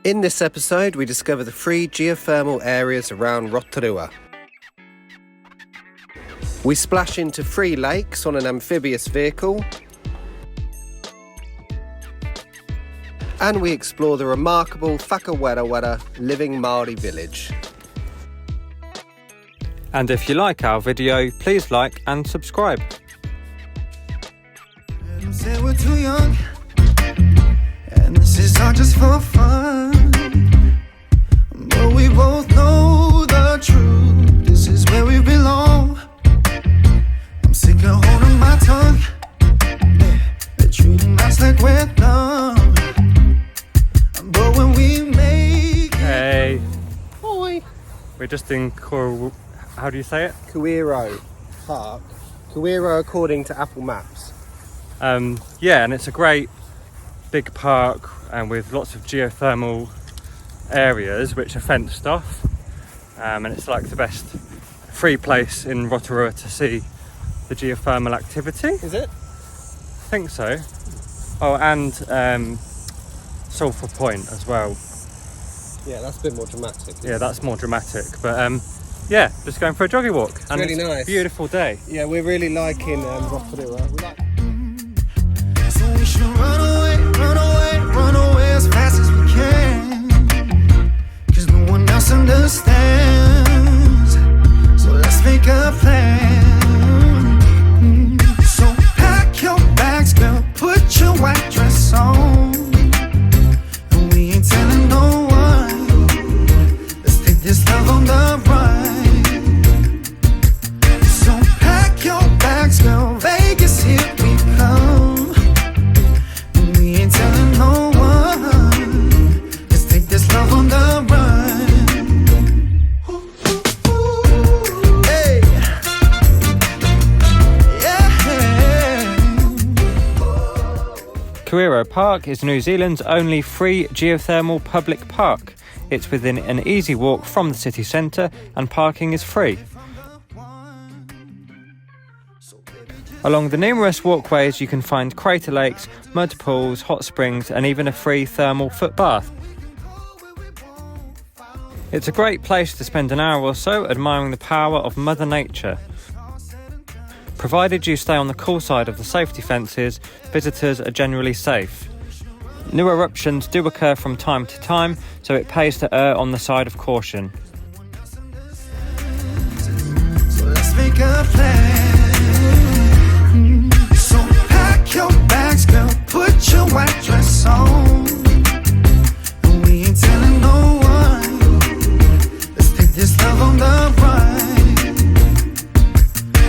In this episode, we discover the 3 geothermal areas around Rotorua. We splash into 3 lakes on an amphibious vehicle, and we explore the remarkable Whakawerawera Living Māori Village. And if you like our video, please like and subscribe. Say we're too young, and this is all just for fun. But we both know the truth. This is where we belong. I'm sick of holding my tongue. They're treating us like we're dumb. But when we make Hey. Oi! We're just in how do you say it? Kuirau Park. Kuirau according to Apple Maps. Yeah, and it's a great big park and with lots of geothermal areas which are fenced off, and it's like the best free place in Rotorua to see the geothermal activity. Is it? I think so. Oh, and Sulphur Point as well. Yeah, that's a bit more dramatic. Yeah, that's more dramatic, but yeah, just going for a joggy walk. It's and really it's nice. A beautiful day. Yeah, we're really liking Rotorua. We like. so we should run away as fast as we can. Cause no one else understands. So let's make a plan. So pack your bags, girl, put your white dress on. And we ain't telling no one. Let's take this love on the run. So pack your bags, girl, Vegas, here we come. Telling no one. Let's take this love on the run. Hey. Yeah. Kuirau Park is New Zealand's only free geothermal public park. It's within an easy walk from the city centre and parking is free. Along the numerous walkways you can find crater lakes, mud pools, hot springs and even a free thermal foot bath. It's a great place to spend an hour or so admiring the power of Mother Nature. Provided you stay on the cool side of the safety fences, visitors are generally safe. New eruptions do occur from time to time, so it pays to err on the side of caution. So let's make a plan. Your bags, girl, put your white dress on. And we ain't telling no one. Let's take this love on the run.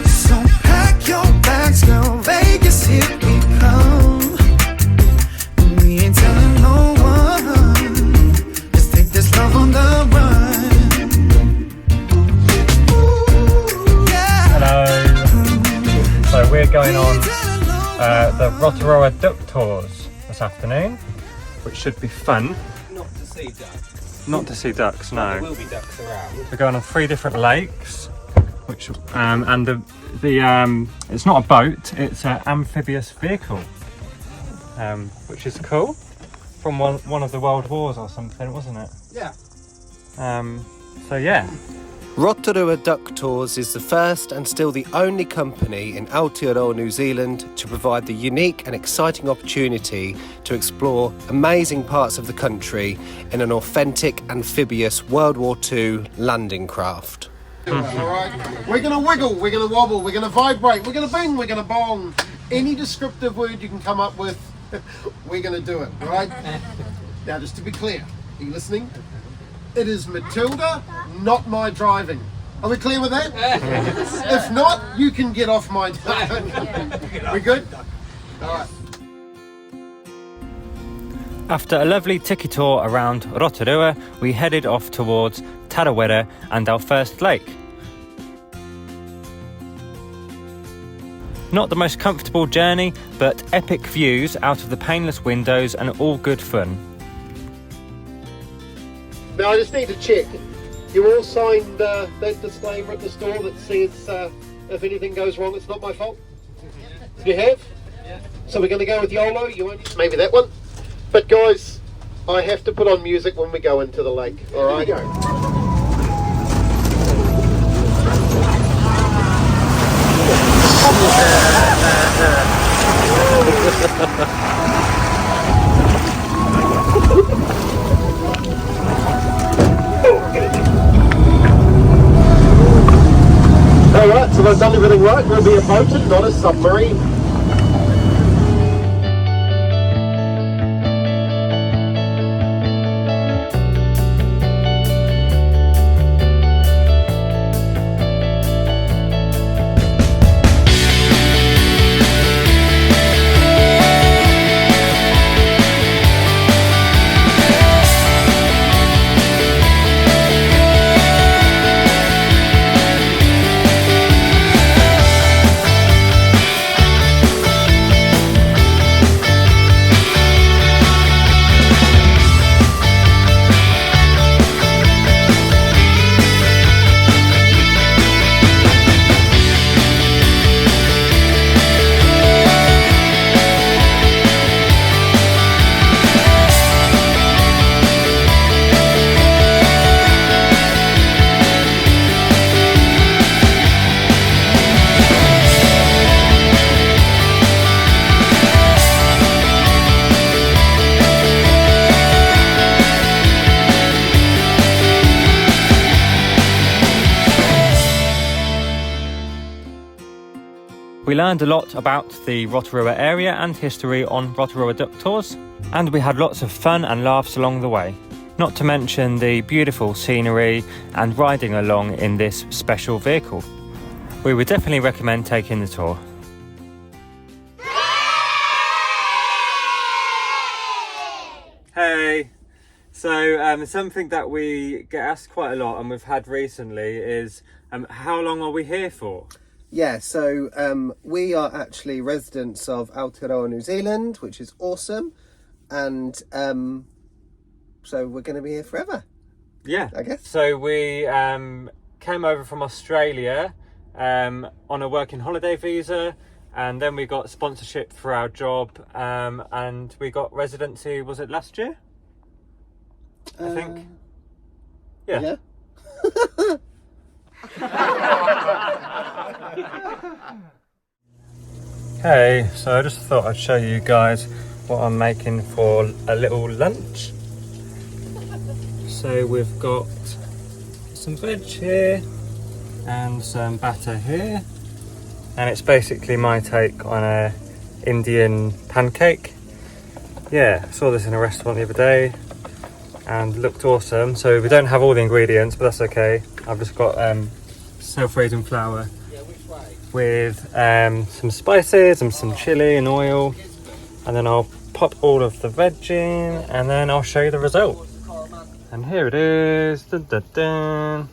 So pack your bags, girl, Vegas, here we come. And we ain't telling no one. Let's take this love on the run. Hello. So we're going on the Rotorua Duck Tours this afternoon, which should be fun. Not to see ducks. Not to see ducks, no. There will be ducks around. We're going on 3 different lakes, which and the it's not a boat, it's an amphibious vehicle, which is cool. From one of the world wars or something, wasn't it? Yeah. So yeah. Rotorua Duck Tours is the first and still the only company in Aotearoa, New Zealand to provide the unique and exciting opportunity to explore amazing parts of the country in an authentic amphibious World War II landing craft. Alright, we're going to wiggle, we're going to wobble, we're going to vibrate, we're going to bing, we're going to bong. Any descriptive word you can come up with, we're going to do it, right? Now just to be clear, are you listening? It is Matilda, not my driving. Are we clear with that? If not, you can get off my driving. We good? Alright. After a lovely tiki tour around Rotorua, we headed off towards Tarawera and our first lake. Not the most comfortable journey, but epic views out of the painless windows and all good fun. Now I just need to check. You all signed that disclaimer at the store that says if anything goes wrong, it's not my fault? You have? Yeah. So we're going to go with YOLO. You won't use maybe that one. But guys, I have to put on music when we go into the lake. All right. Here we go. Alright, so I've done everything right. We'll be a boat and not a submarine. We learned a lot about the Rotorua area and history on Rotorua Duck Tours, and we had lots of fun and laughs along the way. Not to mention the beautiful scenery and riding along in this special vehicle. We would definitely recommend taking the tour. Hey! So something that we get asked quite a lot and we've had recently is how long are we here for? Yeah, so we are actually residents of Aotearoa, New Zealand, which is awesome. And so we're going to be here forever. Yeah, I guess. So we came over from Australia on a working holiday visa, and then we got sponsorship for our job, and we got residency, was it last year? I think. Yeah. Hey, so I just thought I'd show you guys what I'm making for a little lunch. So we've got some veg here and some batter here, and it's basically my take on a Indian pancake. Yeah, I saw this in a restaurant the other day and looked awesome. So we don't have all the ingredients, but that's okay. I've just got self-raising flour with some spices and some chili and oil, and then I'll pop all of the veg in and then I'll show you the result. And here it is. Dun, dun, dun.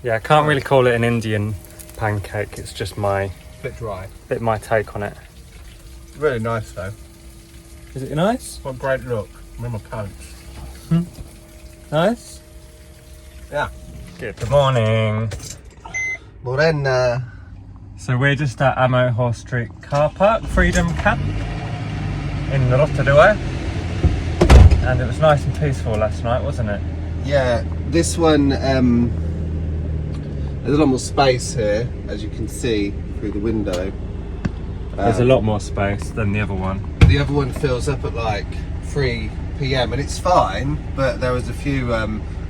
Yeah, I can't really call it an Indian pancake, it's just my Bit dry. my take on it. Really nice though. Is it nice? What a great look. Remember punch. Nice? Yeah. Good morning. Morena. So we're just at Amo Horse Street Car Park, Freedom Camp in Rotorua, and it was nice and peaceful last night, wasn't it? Yeah, this one, there's a lot more space here, as you can see through the window. There's a lot more space than the other one. The other one fills up at like 3 p.m. and it's fine, but there was a few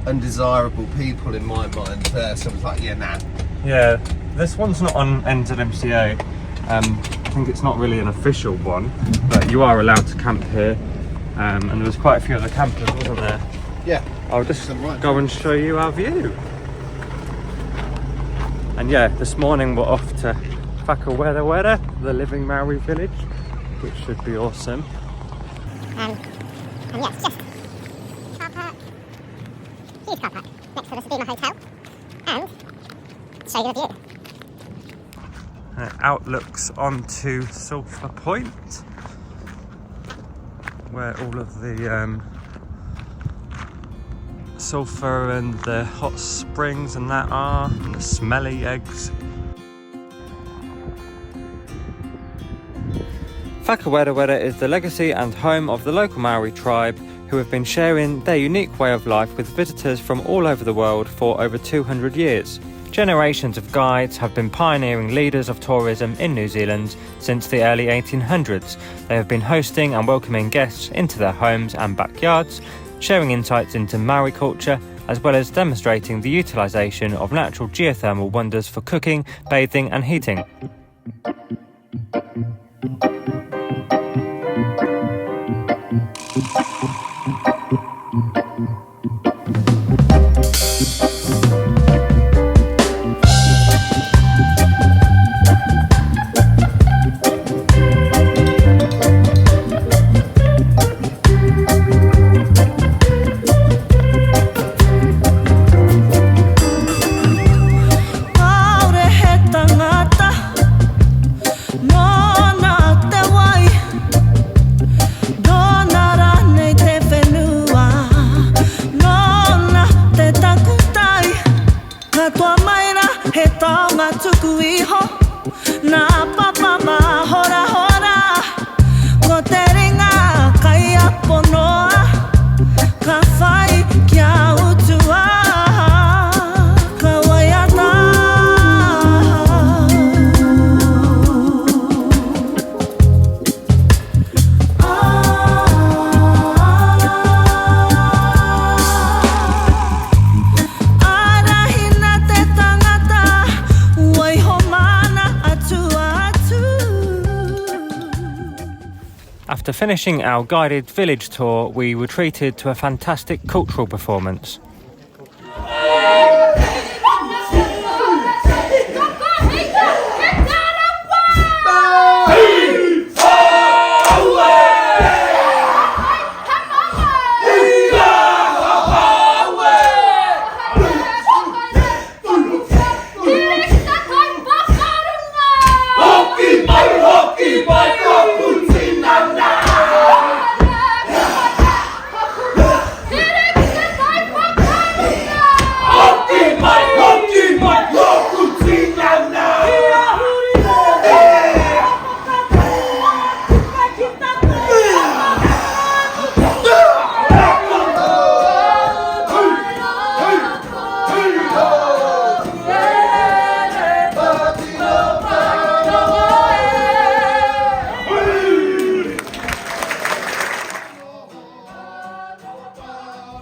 undesirable people in my mind there, so I was like, yeah, nah. Yeah, this one's not on NZMCA. I think it's not really an official one, but you are allowed to camp here. And there was quite a few other campers, wasn't there? Yeah. I'll just go and show you our view. And yeah, this morning we're off to Whakawerawera, the Living Māori Village, which should be awesome. And yes, just car park, huge car park, next to the Sabina Hotel, and show you the view. And it outlooks onto Sulphur Point, where all of the sulphur and the hot springs and that are, and the smelly eggs. Whakawerawera is the legacy and home of the local Maori tribe who have been sharing their unique way of life with visitors from all over the world for over 200 years. Generations of guides have been pioneering leaders of tourism in New Zealand since the early 1800s. They have been hosting and welcoming guests into their homes and backyards, sharing insights into Maori culture, as well as demonstrating the utilisation of natural geothermal wonders for cooking, bathing and heating. After finishing our guided village tour, we were treated to a fantastic cultural performance.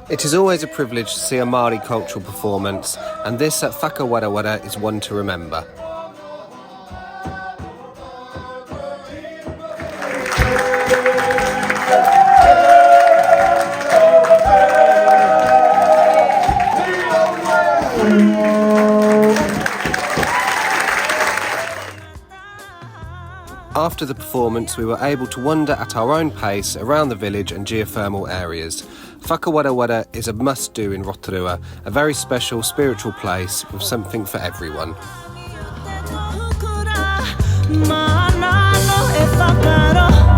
It is always a privilege to see a Māori cultural performance, and this at Whakawerawera is one to remember. After the performance, we were able to wander at our own pace around the village and geothermal areas. Whakawerawera is a must-do in Rotorua, a very special spiritual place with something for everyone. Mana no e whakaro